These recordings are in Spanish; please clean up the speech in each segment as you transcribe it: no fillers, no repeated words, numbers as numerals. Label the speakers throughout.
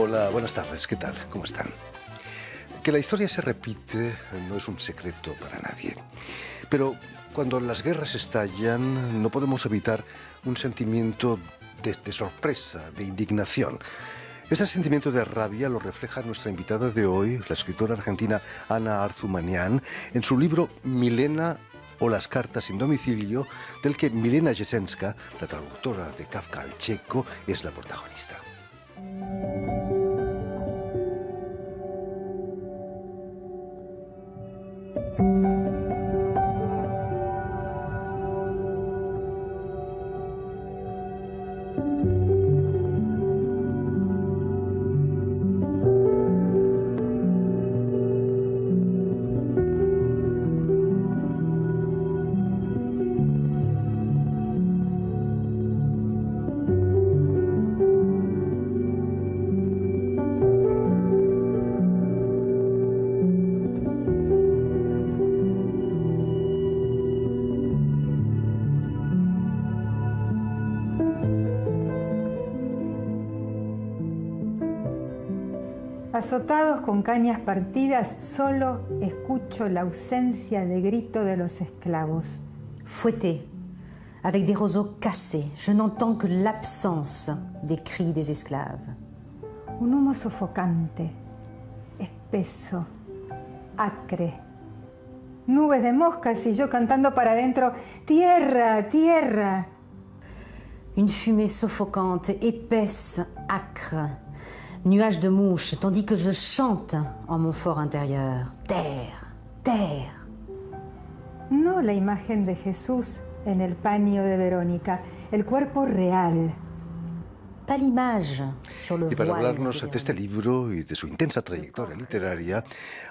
Speaker 1: Hola, buenas tardes, ¿qué tal? ¿Cómo están? Que la historia se repite no es un secreto para nadie. Pero cuando las guerras estallan, no podemos evitar un sentimiento de sorpresa, de indignación. Ese sentimiento de rabia lo refleja nuestra invitada de hoy, la escritora argentina Ana Arthumanian, en su libro Milena o las cartas sin domicilio, del que Milena Jesenska, la traductora de Kafka al checo, es la protagonista.
Speaker 2: Azotados con cañas partidas, solo escucho la ausencia de grito de los esclavos.
Speaker 3: Fouettés, avec des roseaux cassés, je n'entends que l'absence des cris des esclaves.
Speaker 2: Un humo sofocante, espeso, acre. Nubes de moscas y yo cantando para adentro, ¡tierra, tierra!
Speaker 3: Une fumée suffocante, épaisse, âcre. Nuages de mouches, tandis que je chante en mon fort intérieur. Terre, terre.
Speaker 2: No la imagen de Jesús en el paño de Verónica, el cuerpo real.
Speaker 3: Pas l'image sur le
Speaker 1: Y para
Speaker 3: voile
Speaker 1: hablarnos
Speaker 3: de
Speaker 1: de este
Speaker 3: Véronique.
Speaker 1: libro y de su intensa trayectoria literaria,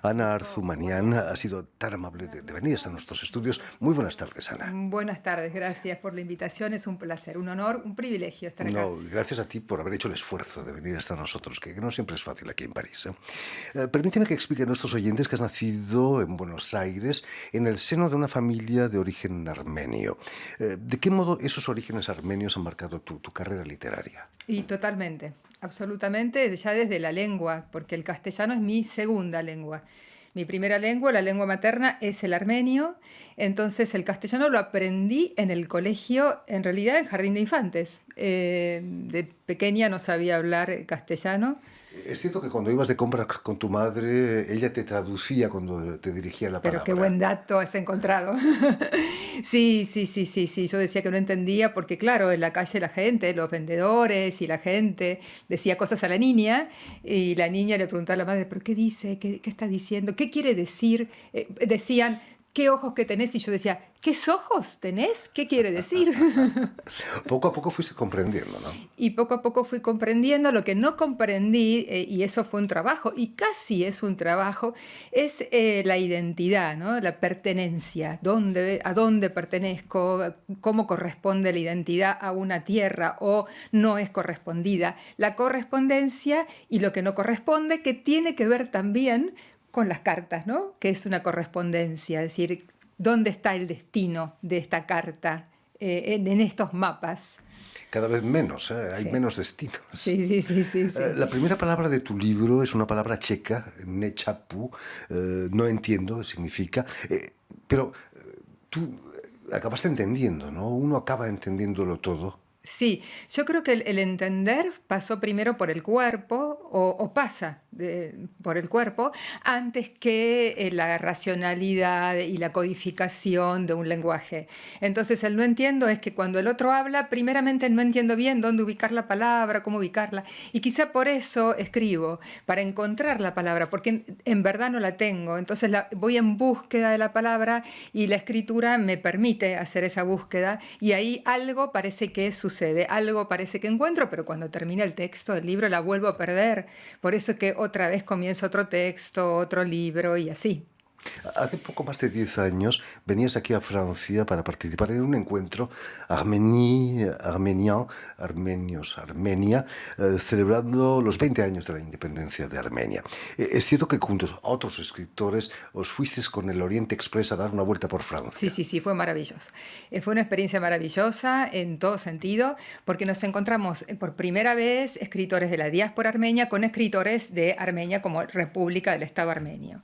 Speaker 1: Ana Arthumanian ha sido tan amable de venir hasta nuestros estudios. Muy buenas tardes, Ana.
Speaker 4: Buenas tardes, gracias por la invitación, es un placer, un honor, un privilegio estar acá.
Speaker 1: No, gracias a ti por haber hecho el esfuerzo de venir hasta nosotros, que no siempre es fácil aquí en París. Permíteme que explique a nuestros oyentes que has nacido en Buenos Aires en el seno de una familia de origen armenio. ¿De qué modo esos orígenes armenios han marcado tu carrera literaria?
Speaker 4: Y totalmente, absolutamente, ya desde la lengua, porque el castellano es mi segunda lengua. Mi primera lengua, la lengua materna, es el armenio, entonces el castellano lo aprendí en el colegio, en realidad en jardín de infantes. De pequeña no sabía hablar castellano.
Speaker 1: Es cierto que cuando ibas de compras con tu madre, ella te traducía cuando te dirigía la palabra.
Speaker 4: Pero qué buen dato has encontrado. Sí, yo decía que no entendía porque, claro, en la calle la gente, los vendedores y la gente decía cosas a la niña y la niña le preguntaba a la madre, ¿pero qué dice? ¿Qué está diciendo? ¿Qué quiere decir? Decían, ¿qué ojos que tenés? Y yo decía, ¿qué ojos tenés? ¿Qué quiere decir?
Speaker 1: Poco a poco fuiste comprendiendo, ¿no?
Speaker 4: Y poco a poco fui comprendiendo. Lo que no comprendí, y eso fue un trabajo, y casi es un trabajo, es la identidad, ¿no? La pertenencia. ¿A dónde pertenezco? ¿Cómo corresponde la identidad a una tierra o no es correspondida? La correspondencia y lo que no corresponde, que tiene que ver también con las cartas, ¿no? Que es una correspondencia, es decir, ¿dónde está el destino de esta carta en estos mapas?
Speaker 1: Cada vez menos, hay
Speaker 4: Sí.
Speaker 1: menos destinos.
Speaker 4: Sí.
Speaker 1: La primera palabra de tu libro es una palabra checa, nechapu, no entiendo, significa, pero tú acabaste entendiendo, ¿no? Uno acaba entendiéndolo todo.
Speaker 4: Sí, yo creo que el entender pasó primero por el cuerpo o pasa por el cuerpo antes que la racionalidad y la codificación de un lenguaje. Entonces el no entiendo es que cuando el otro habla, primeramente no entiendo bien dónde ubicar la palabra, cómo ubicarla. Y quizá por eso escribo, para encontrar la palabra, porque en verdad no la tengo. Entonces voy en búsqueda de la palabra y la escritura me permite hacer esa búsqueda y ahí algo parece que sucede, algo parece que encuentro, pero cuando termina el texto, el libro, la vuelvo a perder. Por eso es que otra vez comienza otro texto, otro libro y así.
Speaker 1: Hace poco más de 10 años venías aquí a Francia para participar en un encuentro Armenia, celebrando los 20 años de la independencia de Armenia. Es cierto que junto a otros escritores os fuisteis con el Oriente Express a dar una vuelta por Francia.
Speaker 4: Sí, fue maravilloso. Fue una experiencia maravillosa en todo sentido, porque nos encontramos por primera vez escritores de la diáspora armenia con escritores de Armenia como República del Estado armenio.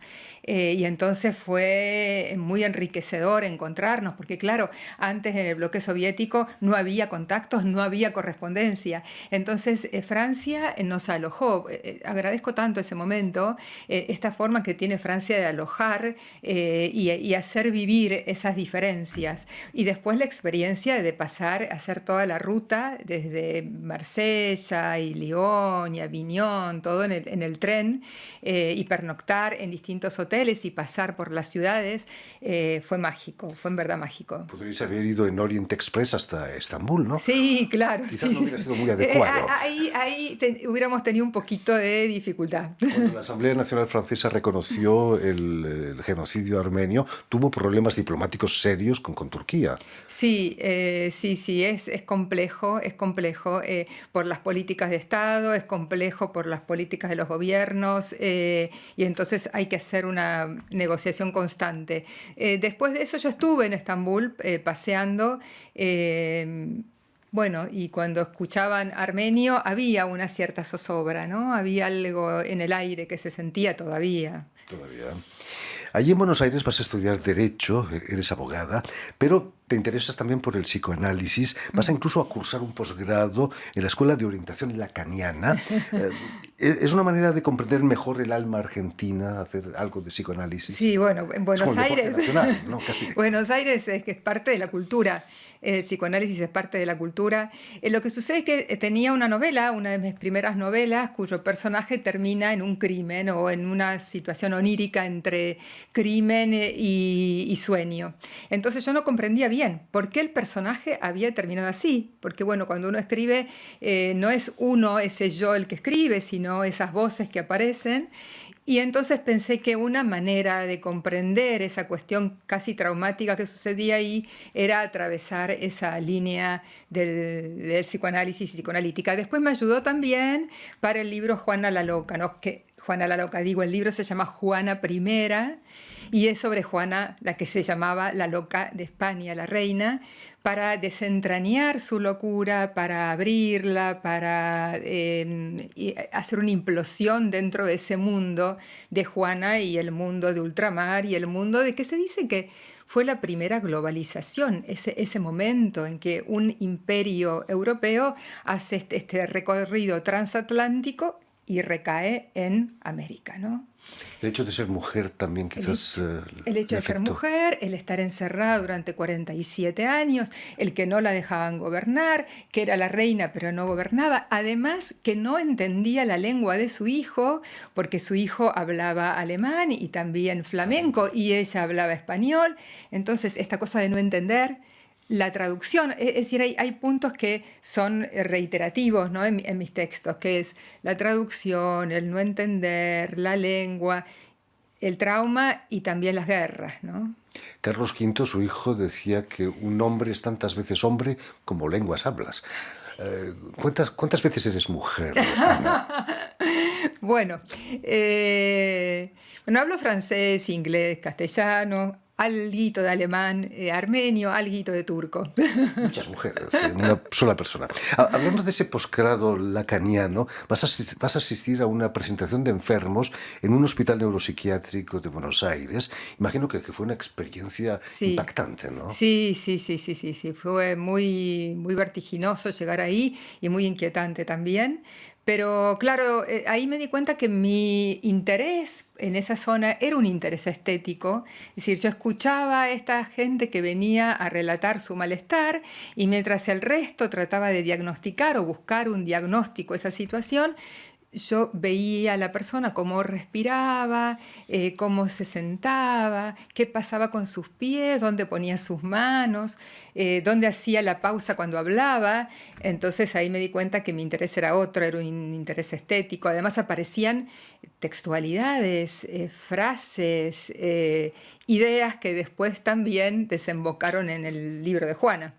Speaker 4: Y entonces fue muy enriquecedor encontrarnos, porque claro, antes en el bloque soviético no había contactos, no había correspondencia. Entonces Francia nos alojó. Agradezco tanto ese momento, esta forma que tiene Francia de alojar y hacer vivir esas diferencias. Y después la experiencia de pasar a hacer toda la ruta desde Marsella y Lyon y Avignon, todo en el tren, y pernoctar en distintos hoteles y pasar por las ciudades, fue mágico, fue en verdad mágico.
Speaker 1: Podríais haber ido en Orient Express hasta Estambul, ¿no?
Speaker 4: Sí, claro.
Speaker 1: Quizás
Speaker 4: sí.
Speaker 1: no hubiera sido muy adecuado.
Speaker 4: Ahí hubiéramos tenido un poquito de dificultad.
Speaker 1: Cuando la Asamblea Nacional Francesa reconoció el genocidio armenio, tuvo problemas diplomáticos serios con Turquía.
Speaker 4: Sí, es complejo, por las políticas de Estado, es complejo por las políticas de los gobiernos, y entonces hay que hacer una negociación constante. Después de eso yo estuve en Estambul paseando, bueno, y cuando escuchaban armenio había una cierta zozobra, ¿no? Había algo en el aire que se sentía todavía.
Speaker 1: Allí en Buenos Aires vas a estudiar Derecho, eres abogada, pero te interesas también por el psicoanálisis, vas a incluso a cursar un posgrado en la Escuela de Orientación Lacaniana. ¿Es una manera de comprender mejor el alma argentina, hacer algo de psicoanálisis?
Speaker 4: Sí, bueno, en Buenos Aires.
Speaker 1: Nacional, ¿no? Casi.
Speaker 4: Buenos Aires es que es parte de la cultura. El psicoanálisis es parte de la cultura. Lo que sucede es que tenía una novela, una de mis primeras novelas, cuyo personaje termina en un crimen o en una situación onírica entre crimen y sueño. Entonces yo no comprendía bien por qué el personaje había terminado así. Porque bueno, cuando uno escribe, no es uno, ese yo el que escribe, sino esas voces que aparecen. Y entonces pensé que una manera de comprender esa cuestión casi traumática que sucedía ahí era atravesar esa línea del psicoanálisis y psicoanalítica. Después me ayudó también para el libro Juana la Loca, ¿no? El libro se llama Juana I y es sobre Juana, la que se llamaba la loca de España, la reina, para desentrañar su locura, para abrirla, para hacer una implosión dentro de ese mundo de Juana y el mundo de ultramar y el mundo de que se dice que fue la primera globalización, ese momento en que un imperio europeo hace este recorrido transatlántico y recae en América, ¿no?
Speaker 1: El hecho de ser mujer también quizás...
Speaker 4: El hecho de ser mujer, el estar encerrada durante 47 años, el que no la dejaban gobernar, que era la reina pero no gobernaba, además que no entendía la lengua de su hijo, porque su hijo hablaba alemán y también flamenco y ella hablaba español. Entonces esta cosa de no entender... La traducción, es decir, hay puntos que son reiterativos, ¿no? en mis textos, que es la traducción, el no entender, la lengua, el trauma y también las guerras, ¿no?
Speaker 1: Carlos V, su hijo, decía que un hombre es tantas veces hombre como lenguas hablas. Sí. ¿Cuántas veces eres mujer?
Speaker 4: Bueno, hablo francés, inglés, castellano, alguito de alemán, armenio, alguito de turco.
Speaker 1: Muchas mujeres, una sola persona. Hablando de ese posgrado lacaniano, vas a asistir a una presentación de enfermos en un hospital neuropsiquiátrico de Buenos Aires. Imagino que fue una experiencia impactante, ¿no?
Speaker 4: Sí. Fue muy, muy vertiginoso llegar ahí y muy inquietante también. Pero claro, ahí me di cuenta que mi interés en esa zona era un interés estético. Es decir, yo escuchaba a esta gente que venía a relatar su malestar y mientras el resto trataba de diagnosticar o buscar un diagnóstico a esa situación, yo veía a la persona cómo respiraba, cómo se sentaba, qué pasaba con sus pies, dónde ponía sus manos, dónde hacía la pausa cuando hablaba. Entonces ahí me di cuenta que mi interés era otro, era un interés estético. Además aparecían textualidades, frases, ideas que después también desembocaron en el libro de Juana.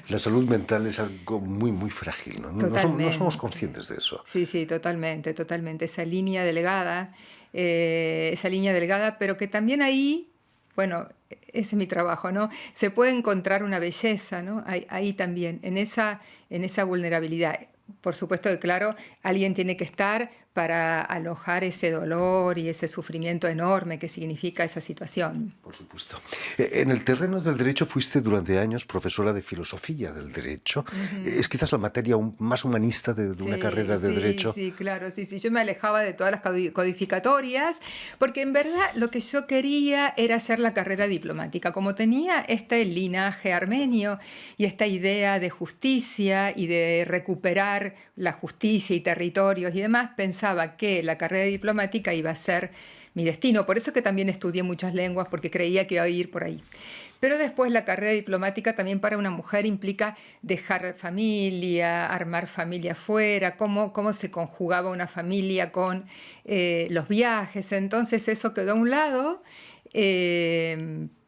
Speaker 1: La salud mental es algo muy, muy frágil, ¿no? No somos conscientes de eso.
Speaker 4: Sí, sí, totalmente, totalmente. Esa línea delgada, pero que también ahí, bueno, ese es mi trabajo, ¿no? Se puede encontrar una belleza, ¿no? Ahí también, en esa vulnerabilidad. Por supuesto que, claro, alguien tiene que estar para alojar ese dolor y ese sufrimiento enorme que significa esa situación.
Speaker 1: Por supuesto. En el terreno del derecho fuiste durante años profesora de filosofía del derecho. Es quizás la materia más humanista de una carrera de derecho.
Speaker 4: Sí, claro, sí. Yo me alejaba de todas las codificatorias, porque en verdad lo que yo quería era hacer la carrera diplomática. Como tenía este linaje armenio y esta idea de justicia y de recuperar la justicia y territorios y demás, pensaba que la carrera diplomática iba a ser mi destino. Por eso que también estudié muchas lenguas, porque creía que iba a ir por ahí. Pero después la carrera diplomática también para una mujer implica dejar familia, armar familia afuera, cómo se conjugaba una familia con los viajes. Entonces eso quedó a un lado,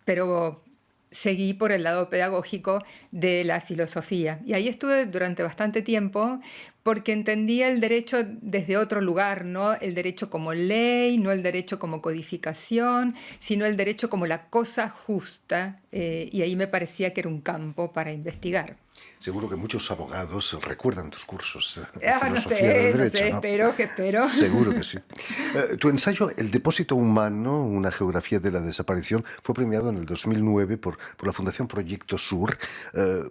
Speaker 4: pero seguí por el lado pedagógico de la filosofía. Y ahí estuve durante bastante tiempo porque entendía el derecho desde otro lugar, no el derecho como ley, no el derecho como codificación, sino el derecho como la cosa justa, y ahí me parecía que era un campo para investigar.
Speaker 1: Seguro que muchos abogados recuerdan tus cursos de
Speaker 4: No
Speaker 1: filosofía del derecho,
Speaker 4: sé,
Speaker 1: ¿no?
Speaker 4: espero.
Speaker 1: Seguro que sí. Tu ensayo El depósito humano, una geografía de la desaparición, fue premiado en el 2009 por la Fundación Proyecto Sur.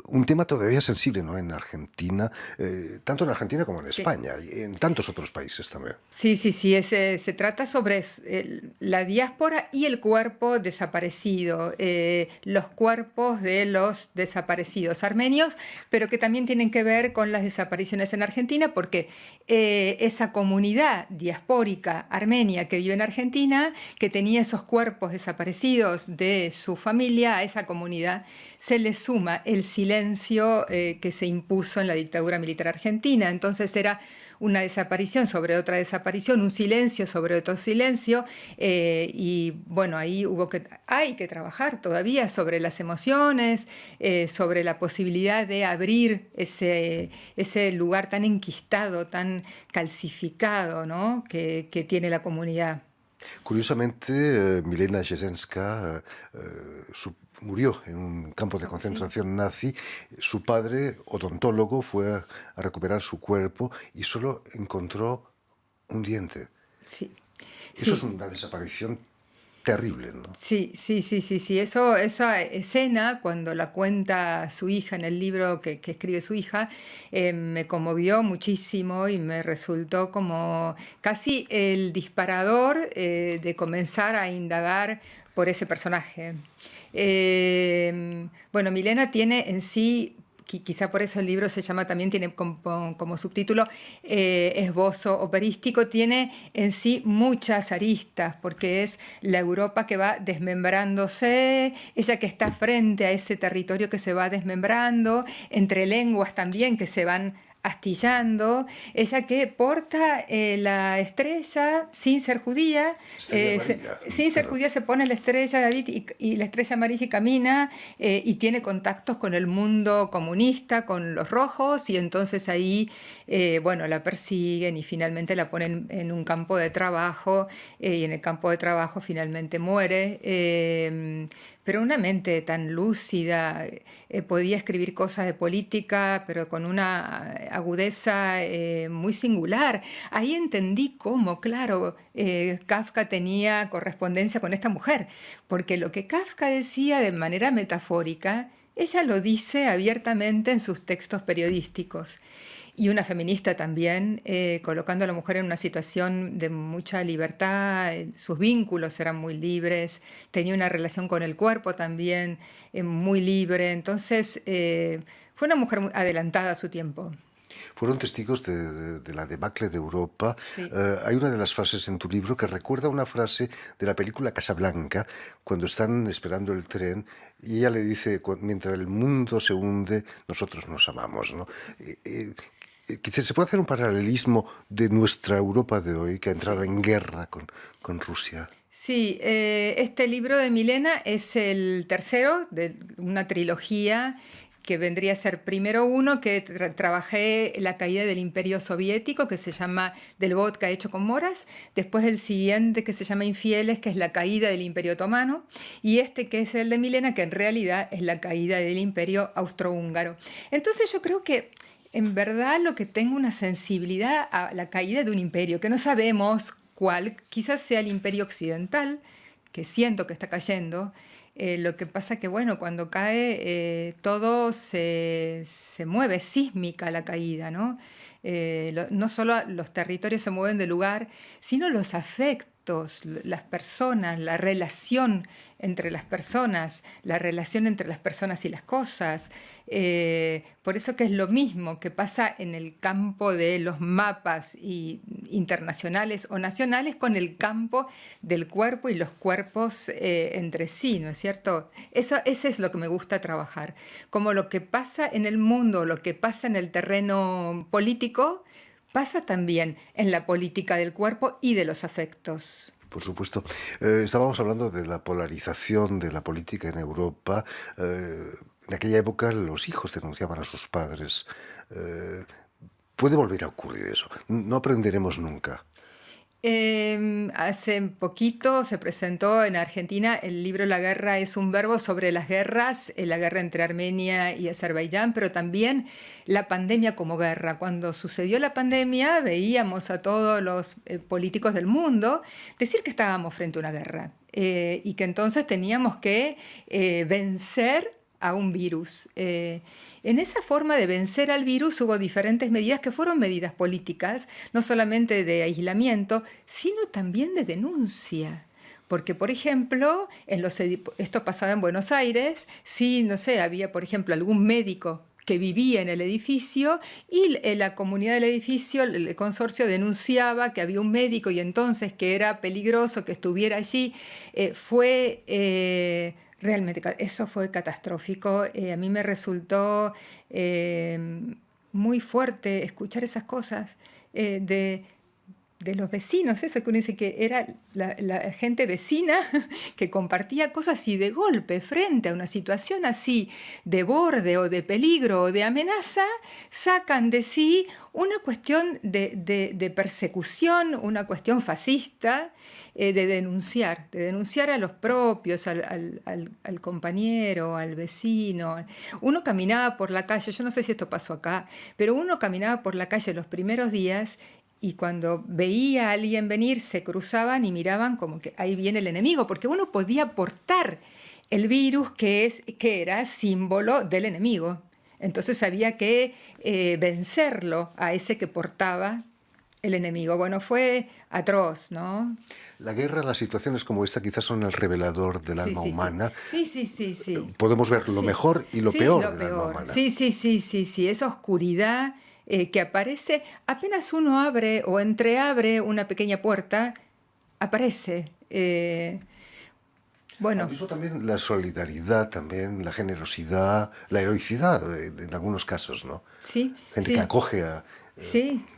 Speaker 1: Un tema todavía sensible, ¿no?, en Argentina, tanto en Argentina como en España y en tantos otros países también.
Speaker 4: Sí. Se trata sobre la diáspora y el cuerpo desaparecido, los cuerpos de los desaparecidos armenios, pero que también tienen que ver con las desapariciones en Argentina, porque esa comunidad diaspórica armenia que vive en Argentina, que tenía esos cuerpos desaparecidos de su familia, a esa comunidad se le suma el silencio que se impuso en la dictadura militar argentina. Entonces era una desaparición sobre otra desaparición, un silencio sobre otro silencio, y bueno, ahí hay que trabajar todavía sobre las emociones, sobre la posibilidad de abrir ese lugar tan enquistado, tan calcificado, ¿no?, que tiene la comunidad.
Speaker 1: Curiosamente, Milena Jesenska murió en un campo de concentración nazi. Su padre, odontólogo, fue a recuperar su cuerpo y solo encontró un diente.
Speaker 4: Sí.
Speaker 1: Eso es una desaparición terrible, ¿no?
Speaker 4: Sí. Esa escena, cuando la cuenta su hija en el libro que escribe su hija, me conmovió muchísimo y me resultó como casi el disparador de comenzar a indagar por ese personaje. Bueno, Milena tiene en sí, quizá por eso el libro se llama, también tiene como subtítulo esbozo operístico, tiene en sí muchas aristas, porque es la Europa que va desmembrándose, ella que está frente a ese territorio que se va desmembrando, entre lenguas también que se van astillando, ella que porta la estrella sin ser judía, sin ser judía se pone la estrella David y la estrella amarilla y camina y tiene contactos con el mundo comunista, con los rojos, y entonces ahí la persiguen y finalmente la ponen en un campo de trabajo y en el campo de trabajo finalmente muere. Pero una mente tan lúcida, podía escribir cosas de política, pero con una agudeza muy singular. Ahí entendí cómo, claro, Kafka tenía correspondencia con esta mujer, porque lo que Kafka decía de manera metafórica, ella lo dice abiertamente en sus textos periodísticos. Y una feminista también, colocando a la mujer en una situación de mucha libertad, sus vínculos eran muy libres, tenía una relación con el cuerpo también muy libre. Entonces, fue una mujer muy adelantada a su tiempo.
Speaker 1: Fueron testigos de la debacle de Europa.
Speaker 4: Sí.
Speaker 1: Hay una de las frases en tu libro que recuerda una frase de la película Casablanca, cuando están esperando el tren y ella le dice, mientras el mundo se hunde, nosotros nos amamos, ¿no? Quizás se puede hacer un paralelismo de nuestra Europa de hoy, que ha entrado en guerra con Rusia.
Speaker 4: Sí, este libro de Milena es el tercero de una trilogía que vendría a ser primero uno que trabajé la caída del Imperio Soviético, que se llama Del vodka hecho con moras, después el siguiente que se llama Infieles, que es la caída del Imperio Otomano, y este que es el de Milena, que en realidad es la caída del Imperio Austrohúngaro. Entonces yo creo que en verdad lo que tengo una sensibilidad a la caída de un imperio, que no sabemos cuál, quizás sea el Imperio Occidental, que siento que está cayendo. Lo que pasa que, bueno, cuando cae todo se mueve, sísmica la caída, ¿no? No solo los territorios se mueven de lugar, sino los afectos, las personas, la relación entre las personas, la relación entre las personas y las cosas. Por eso que es lo mismo que pasa en el campo de los mapas internacionales o nacionales con el campo del cuerpo y los cuerpos entre sí, ¿no es cierto? Ese es lo que me gusta trabajar. Como lo que pasa en el mundo, lo que pasa en el terreno político, pasa también en la política del cuerpo y de los afectos.
Speaker 1: Por supuesto. Estábamos hablando de la polarización de la política en Europa. En aquella época los hijos denunciaban a sus padres. ¿Puede volver a ocurrir eso? No aprenderemos nunca.
Speaker 4: Hace poquito se presentó en Argentina el libro La guerra es un verbo sobre las guerras, la guerra entre Armenia y Azerbaiyán, pero también la pandemia como guerra. Cuando sucedió la pandemia veíamos a todos los políticos del mundo decir que estábamos frente a una guerra y que entonces teníamos que vencer a un virus. En esa forma de vencer al virus hubo diferentes medidas que fueron medidas políticas, no solamente de aislamiento, sino también de denuncia. Porque, por ejemplo, esto pasaba en Buenos Aires, si, no sé, había, por ejemplo, algún médico que vivía en el edificio y la comunidad del edificio, el consorcio denunciaba que había un médico y entonces que era peligroso que estuviera allí, realmente eso fue catastrófico. A mí me resultó muy fuerte escuchar esas cosas de los vecinos, eso que uno dice que era la gente vecina que compartía cosas y de golpe, frente a una situación así de borde o de peligro o de amenaza, sacan de sí una cuestión de persecución, una cuestión fascista, de denunciar a los propios, al compañero, al vecino. Uno caminaba por la calle, yo no sé si esto pasó acá, pero uno caminaba por la calle los primeros días y cuando veía a alguien venir se cruzaban y miraban como que ahí viene el enemigo, porque uno podía portar el virus que era símbolo del enemigo. Entonces había que vencerlo a ese que portaba el enemigo. Bueno, fue atroz, ¿no?
Speaker 1: La guerra, las situaciones como esta quizás son el revelador del alma humana.
Speaker 4: Sí.
Speaker 1: Podemos ver lo mejor y lo peor del alma humana.
Speaker 4: Sí, esa oscuridad que aparece apenas uno abre o entreabre una pequeña puerta, aparece. Bueno.
Speaker 1: Al mismo también la solidaridad, también la generosidad, la heroicidad en algunos casos, ¿no?
Speaker 4: Sí.
Speaker 1: Gente que acoge a...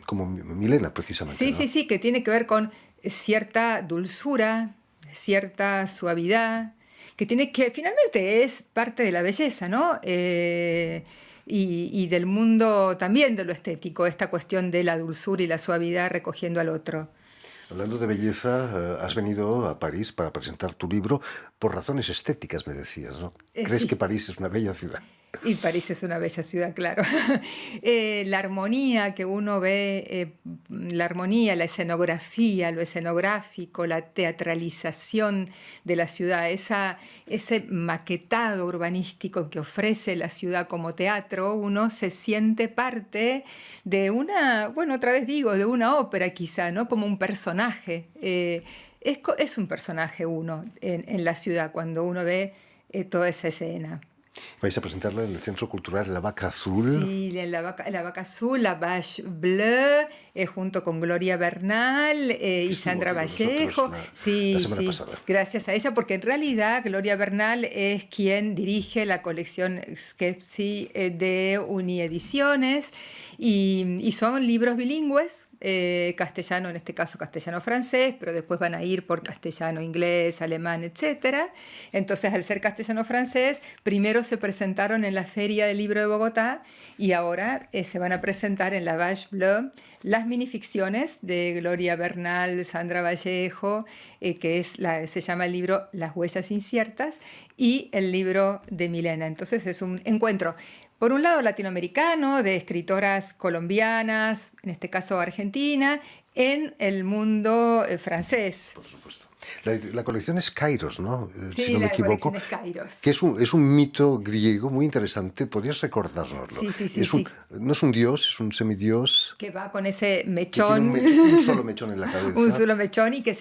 Speaker 1: como Milena, precisamente.
Speaker 4: Sí, que tiene que ver con cierta dulzura, cierta suavidad, que finalmente es parte de la belleza, ¿no? Y del mundo también de lo estético, esta cuestión de la dulzura y la suavidad recogiendo al otro.
Speaker 1: Hablando de belleza, has venido a París para presentar tu libro por razones estéticas, me decías, ¿no? ¿Crees
Speaker 4: Sí.
Speaker 1: que París es una bella ciudad?
Speaker 4: Y París es una bella ciudad, claro. La armonía que uno ve, la armonía, la escenografía, lo escenográfico, la teatralización de la ciudad, ese maquetado urbanístico que ofrece la ciudad como teatro, uno se siente parte de una, bueno, otra vez digo, de una ópera quizá, ¿no? Como un personaje. Es un personaje uno en la ciudad cuando uno ve toda esa escena.
Speaker 1: Vais a presentarla en el Centro Cultural La Vaca Azul.
Speaker 4: Sí, la Vaca Azul, la Vache Bleue, junto con Gloria Bernal y
Speaker 1: Estuvo
Speaker 4: Sandra
Speaker 1: aquí con
Speaker 4: Vallejo.
Speaker 1: nosotros
Speaker 4: Sí,
Speaker 1: la semana
Speaker 4: sí,
Speaker 1: pasada.
Speaker 4: gracias a ella, porque en realidad Gloria Bernal es quien dirige la colección Skepsi de Uniediciones y son libros bilingües, castellano, en este caso castellano-francés, pero después van a ir por castellano-inglés, alemán, etc. Entonces, al ser castellano-francés, primero se presentaron en la Feria del Libro de Bogotá y ahora se van a presentar en la Vache Bleue las minificciones de Gloria Bernal, Sandra Vallejo, que se llama el libro Las huellas inciertas, y el libro de Milena. Entonces es un encuentro, por un lado latinoamericano, de escritoras colombianas, en este caso argentina, en el mundo francés.
Speaker 1: Por supuesto. La colección es Kairos, ¿no?
Speaker 4: Sí,
Speaker 1: si no me equivoco.
Speaker 4: colección es Kairos.
Speaker 1: Que es un mito griego muy interesante. ¿Podrías recordárnoslo?
Speaker 4: Sí.
Speaker 1: No es un dios, es un semidios.
Speaker 4: Que va con ese
Speaker 1: Que
Speaker 4: mechón.
Speaker 1: tiene un solo mechón en la cabeza.
Speaker 4: Un solo mechón y que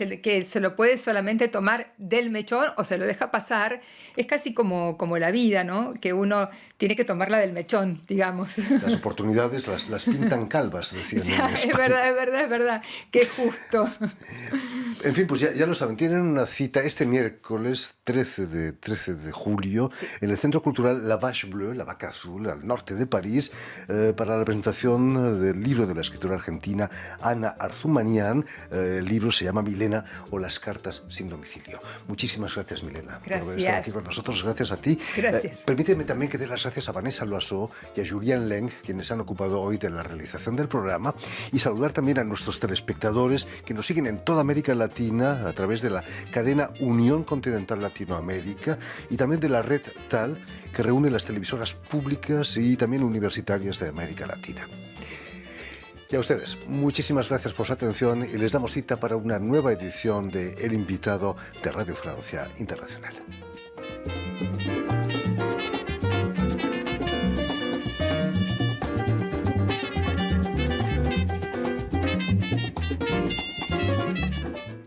Speaker 4: se lo puede solamente tomar del mechón o se lo deja pasar. Es casi como la vida, ¿no? Que uno tiene que tomarla del mechón, digamos.
Speaker 1: Las oportunidades las pintan calvas, decían
Speaker 4: O sea,
Speaker 1: en España.
Speaker 4: es verdad. Qué justo.
Speaker 1: En fin, pues ya lo saben, tienen una cita este miércoles 13 de julio en el Centro Cultural La Vache Bleue, La Vaca Azul, al norte de París, para la presentación del libro de la escritora argentina Ana Arzumanian. El libro se llama Milena o las cartas sin domicilio. Muchísimas gracias, Milena, por haber estado aquí con nosotros. Gracias a ti.
Speaker 4: Gracias.
Speaker 1: Permíteme también que dé las gracias a Vanessa Loiseau y a Julien Leng, quienes han ocupado hoy de la realización del programa, y saludar también a nuestros telespectadores que nos siguen en toda América Latina a través de la cadena Unión Continental Latinoamérica y también de la red TAL, que reúne las televisoras públicas y también universitarias de América Latina. Y a ustedes, muchísimas gracias por su atención y les damos cita para una nueva edición de El Invitado de Radio Francia Internacional.